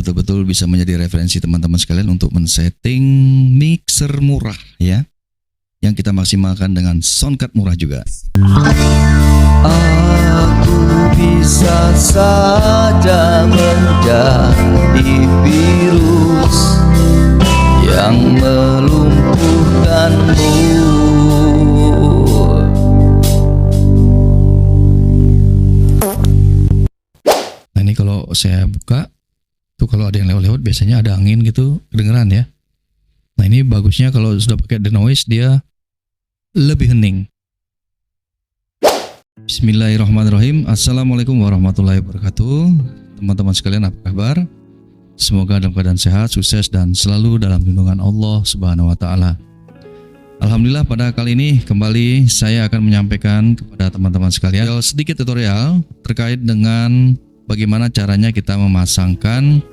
betul-betul bisa menjadi referensi teman-teman sekalian untuk men-setting mixer murah ya, yang kita maksimalkan dengan soundcard murah juga. Aku bisa saja menjadi virus yang melumpuhkanmu. Nah ini kalau saya buka tuh, kalau ada yang lewat-lewat biasanya ada angin gitu kedengeran ya. Nah ini bagusnya kalau sudah pakai denoise dia lebih hening. Bismillahirrahmanirrahim. Assalamualaikum warahmatullahi wabarakatuh. Teman-teman sekalian, apa kabar? Semoga dalam keadaan sehat, sukses, dan selalu dalam lindungan Allah Subhanahu wa Ta'ala. Alhamdulillah, pada kali ini kembali saya akan menyampaikan kepada teman-teman sekalian sedikit tutorial terkait dengan bagaimana caranya kita memasangkan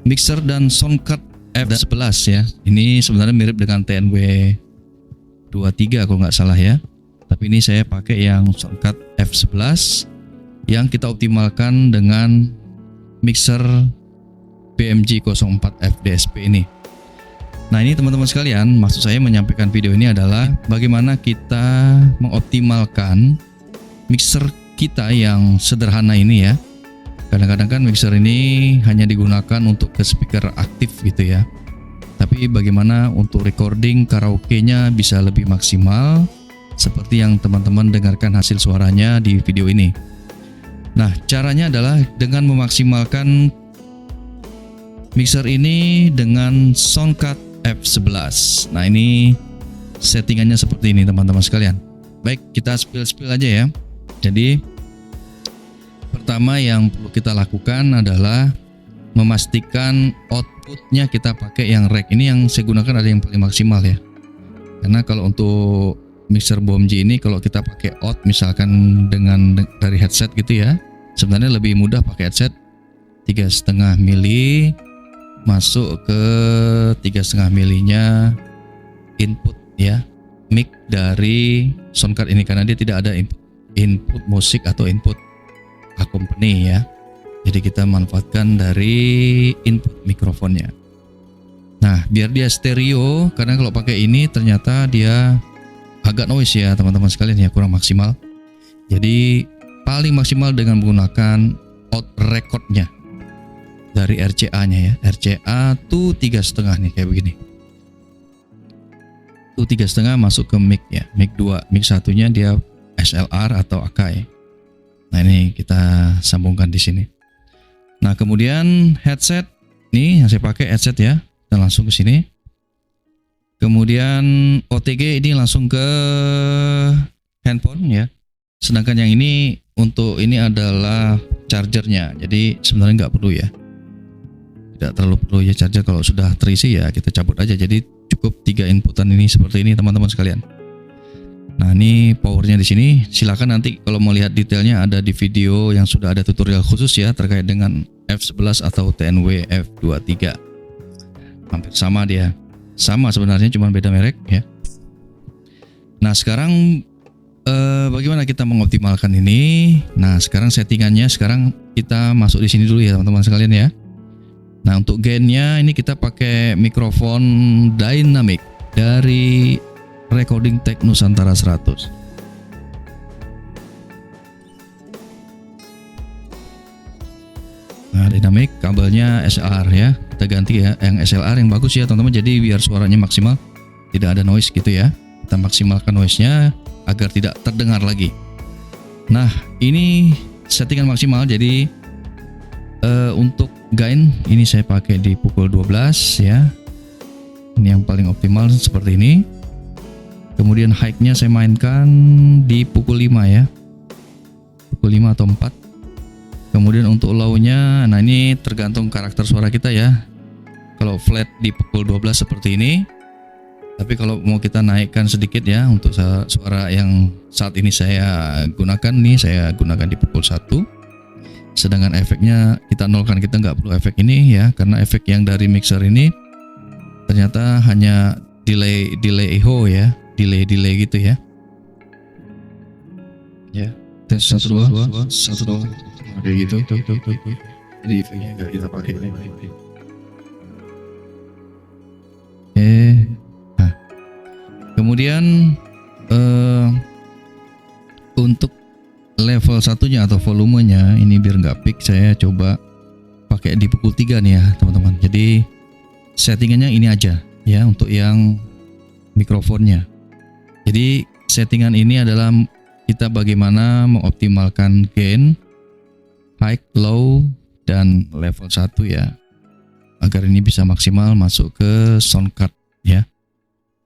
mixer dan soundcard F11 ya. Ini sebenarnya mirip dengan TNW 23 kalau nggak salah ya. Tapi ini saya pakai yang soundcard F11 yang kita optimalkan dengan mixer BMG 04 FDSP ini. Nah ini teman-teman sekalian, maksud saya menyampaikan video ini adalah bagaimana kita mengoptimalkan mixer kita yang sederhana ini ya. Kadang-kadang kan mixer ini hanya digunakan untuk ke speaker aktif gitu ya. Tapi bagaimana untuk recording karaoke-nya bisa lebih maksimal seperti yang teman-teman dengarkan hasil suaranya di video ini. Nah, caranya adalah dengan memaksimalkan mixer ini dengan soundcard F11. Nah, ini settingannya seperti ini teman-teman sekalian. Baik, kita spill aja ya. Jadi pertama yang perlu kita lakukan adalah memastikan outputnya kita pakai yang rack. Ini yang saya gunakan ada yang paling maksimal ya. Karena kalau untuk mixer BOMG ini kalau kita pakai out misalkan dengan dari headset gitu ya, sebenarnya lebih mudah pakai headset 3,5 mili masuk ke 3,5 milinya input ya, mic dari soundcard ini, karena dia tidak ada input musik atau input accompany ya. Jadi kita manfaatkan dari input mikrofonnya. Nah, biar dia stereo, karena kalau pakai ini ternyata dia agak noise ya teman-teman sekalian ya, kurang maksimal. Jadi paling maksimal dengan menggunakan out recordnya dari RCA-nya ya. RCA tuh 3,5 nih kayak begini. Tuh 3,5 masuk ke mic ya, mic 2, mic satunya dia SLR atau Akai. Nah ini kita sambungkan di sini. Nah kemudian headset nih yang saya pakai headset ya, kita langsung ke sini. Kemudian OTG ini langsung ke handphone ya. Sedangkan yang ini untuk ini adalah chargernya. Jadi sebenarnya nggak perlu ya. Tidak terlalu perlu ya charger, kalau sudah terisi ya kita cabut aja. Jadi cukup 3 inputan ini seperti ini teman-teman sekalian. Nah ini powernya di sini. Silakan nanti kalau mau lihat detailnya ada di video yang sudah ada tutorial khusus ya terkait dengan F11 atau TNW F23. Hampir sama dia. Sama sebenarnya, cuma beda merek ya. Nah sekarang bagaimana kita mengoptimalkan ini? Nah sekarang settingannya, sekarang kita masuk di sini dulu ya teman-teman sekalian ya. Nah untuk gainnya ini kita pakai mikrofon dynamic dari Recording Tech Nusantara 100. Nah dynamic kabelnya SLR ya, kita ganti ya yang SLR yang bagus ya teman-teman, jadi biar suaranya maksimal, tidak ada noise gitu ya. Kita maksimalkan noise-nya agar tidak terdengar lagi. Nah ini settingan maksimal, jadi untuk gain ini saya pakai di pukul 12 ya. Ini yang paling optimal seperti ini. Kemudian high-nya saya mainkan di pukul 5 ya, pukul 5 atau 4. Kemudian untuk low-nya, nah ini tergantung karakter suara kita ya. Kalau flat di pukul 12 seperti ini. Tapi kalau mau kita naikkan sedikit ya, untuk suara yang saat ini saya gunakan nih, saya gunakan di pukul 1. Sedangkan efeknya kita nolkan, kita nggak perlu efek ini ya, karena efek yang dari mixer ini ternyata hanya delay echo ya, delay gitu ya. Ya, tes 1 2 1 2 kayak gitu. Jadi efeknya nggak kita pakai. kemudian untuk level satunya atau volumenya ini biar nggak peak, saya coba pakai di pukul 3 nih ya teman-teman. Jadi settingannya ini aja ya untuk yang mikrofonnya. Jadi settingan ini adalah kita bagaimana mengoptimalkan gain, high, low, dan level 1 ya, agar ini bisa maksimal masuk ke sound card ya.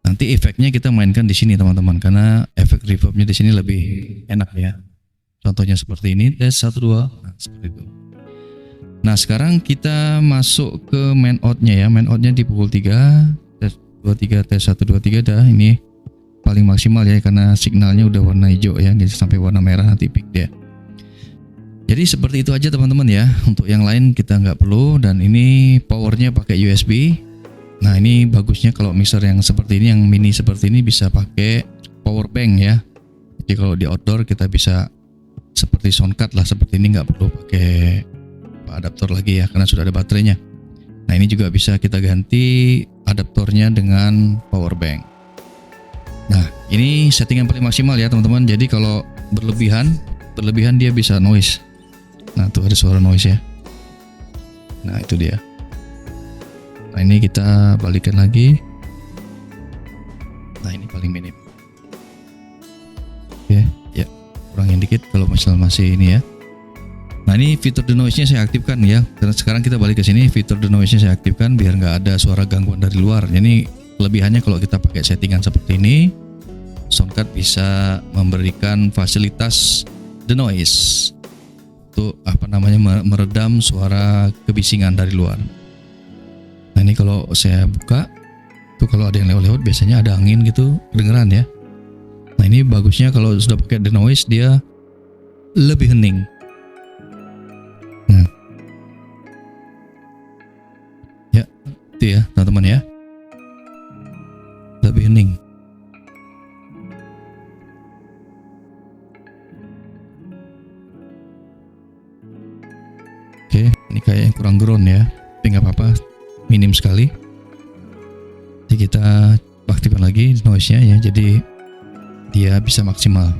Nanti efeknya kita mainkan di sini teman-teman, karena efek reverbnya di sini lebih enak ya. Contohnya seperti ini, tes 1 2, nah, seperti itu. Nah sekarang kita masuk ke main out-nya ya. Main out-nya di pukul 3, tes 2 3, tes 1 2 3 dah. Ini paling maksimal ya, karena signalnya udah warna hijau ya, jadi sampai warna merah nanti peak dia. Jadi seperti itu aja teman-teman ya. Untuk yang lain kita nggak perlu. Dan ini powernya pakai USB. Nah ini bagusnya kalau mixer yang seperti ini, yang mini seperti ini, bisa pakai power bank ya. Jadi kalau di outdoor kita bisa seperti soundcard lah, seperti ini, nggak perlu pakai adaptor lagi ya, karena sudah ada baterainya. Nah ini juga bisa kita ganti adaptornya dengan power bank. Nah ini settingan paling maksimal ya teman-teman. Jadi kalau berlebihan dia bisa noise. Nah tuh ada suara noise ya. Nah itu dia. Nah ini kita balikan lagi. Nah ini paling minim. Oke ya, kurangin dikit kalau misalnya masih ini ya. Nah ini fitur denoise-nya saya aktifkan ya. Karena sekarang kita balik ke sini, fitur denoise-nya saya aktifkan biar nggak ada suara gangguan dari luar. Jadi kelebihannya kalau kita pakai settingan seperti ini, soundcard bisa memberikan fasilitas denoise untuk meredam suara kebisingan dari luar. Nah ini kalau saya buka tuh, kalau ada yang lewat-lewat biasanya ada angin gitu kedengeran ya. Nah ini bagusnya kalau sudah pakai denoise dia lebih hening. Nah ya itu ya teman-teman ya, lebih hening. Oke, ini kayak yang kurang ground ya, tapi nggak apa-apa, minim sekali. Jadi kita aktifkan lagi noise-nya ya, jadi dia bisa maksimal.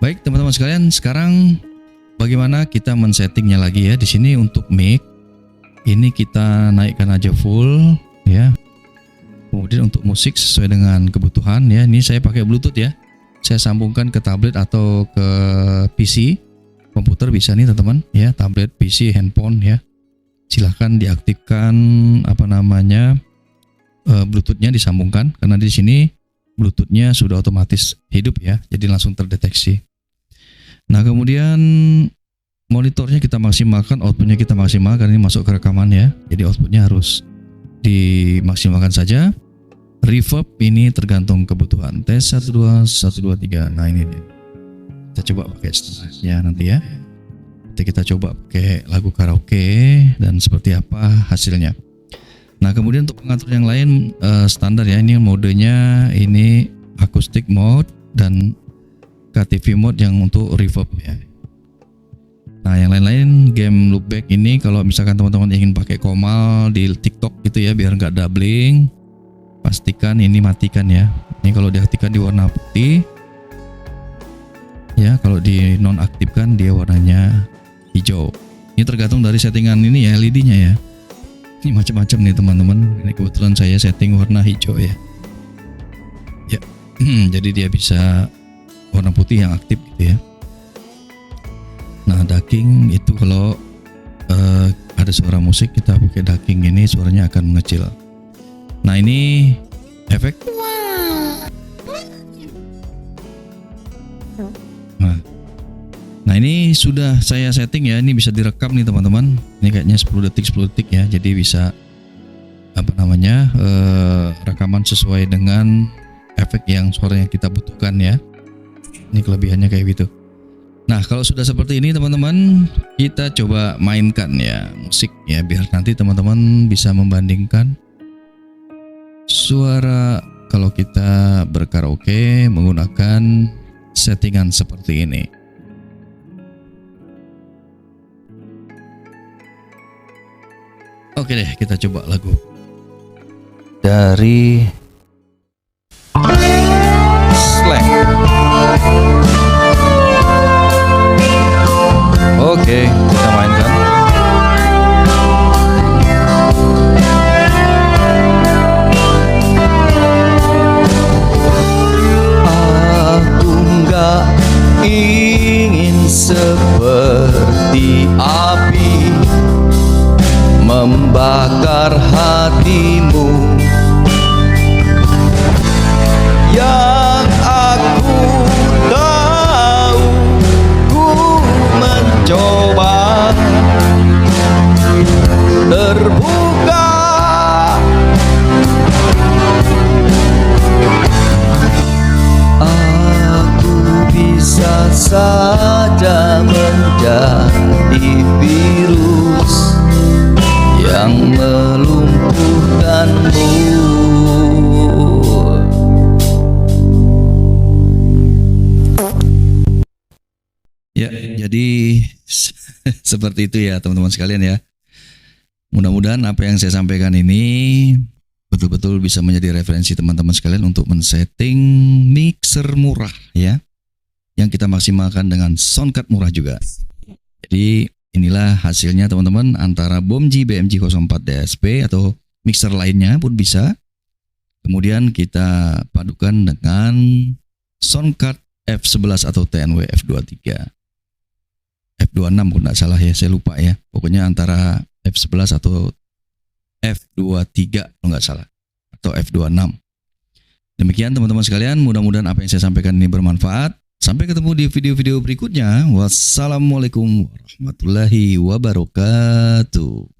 Baik teman-teman sekalian, sekarang bagaimana kita men-settingnya lagi ya. Di sini untuk mic, ini kita naikkan aja full ya. Kemudian untuk musik sesuai dengan kebutuhan ya. Ini saya pakai Bluetooth ya. Saya sambungkan ke tablet atau ke PC. Komputer bisa nih teman-teman ya, tablet, PC, handphone ya. Silahkan diaktifkan Bluetooth-nya disambungkan, karena di sini Bluetooth-nya sudah otomatis hidup ya, jadi langsung terdeteksi. Nah kemudian monitornya kita maksimalkan, outputnya kita maksimalkan, ini masuk ke rekaman ya, jadi outputnya harus dimaksimalkan saja. Reverb ini tergantung kebutuhan. Tes 1 2 1 2 3. Nah ini dia. Kita coba pakai setengahnya nanti ya. Nanti kita coba pakai lagu karaoke dan seperti apa hasilnya. Nah kemudian untuk pengatur yang lain standar ya, ini modenya ini acoustic mode dan KTV mode yang untuk reverb ya. Nah yang lain-lain game loopback ini kalau misalkan teman-teman ingin pakai komal di TikTok gitu ya, biar nggak doubling, pastikan ini matikan ya. Ini kalau diaktifkan di warna putih ya, kalau di nonaktifkan dia warnanya hijau. Ini tergantung dari settingan ini ya, LED-nya ya. Ini macam-macam nih teman-teman. Ini kebetulan saya setting warna hijau ya. Ya, jadi dia bisa warna putih yang aktif gitu ya. Nah, ducking itu kalau ada suara musik kita pakai ducking ini suaranya akan mengecil. Nah, ini efek. Nah ini sudah saya setting ya, ini bisa direkam nih teman-teman. Ini kayaknya 10 detik ya, jadi bisa rekaman sesuai dengan efek yang suara yang kita butuhkan ya. Ini kelebihannya kayak gitu. Nah kalau sudah seperti ini teman-teman, kita coba mainkan ya musik ya, biar nanti teman-teman bisa membandingkan suara kalau kita berkaraoke menggunakan settingan seperti ini. Oke deh, kita coba lagu dari getar hatimu yang aku tahu. Ku mencoba terbuka, aku bisa saja menjadi virus yang melumpuhkanmu. Ya, jadi seperti itu ya teman-teman sekalian ya. Mudah-mudahan apa yang saya sampaikan ini betul-betul bisa menjadi referensi teman-teman sekalian untuk men-setting mixer murah ya, yang kita maksimalkan dengan soundcard murah juga. Jadi inilah hasilnya teman-teman, antara Bomji BMG 04 DSP atau mixer lainnya pun bisa. Kemudian kita padukan dengan soundcard F11 atau TNW F23. F26 pun tidak salah ya, saya lupa ya. Pokoknya antara F11 atau F23 kalau nggak salah, atau F26. Demikian teman-teman sekalian, mudah-mudahan apa yang saya sampaikan ini bermanfaat. Sampai ketemu di video-video berikutnya. Wassalamualaikum warahmatullahi wabarakatuh.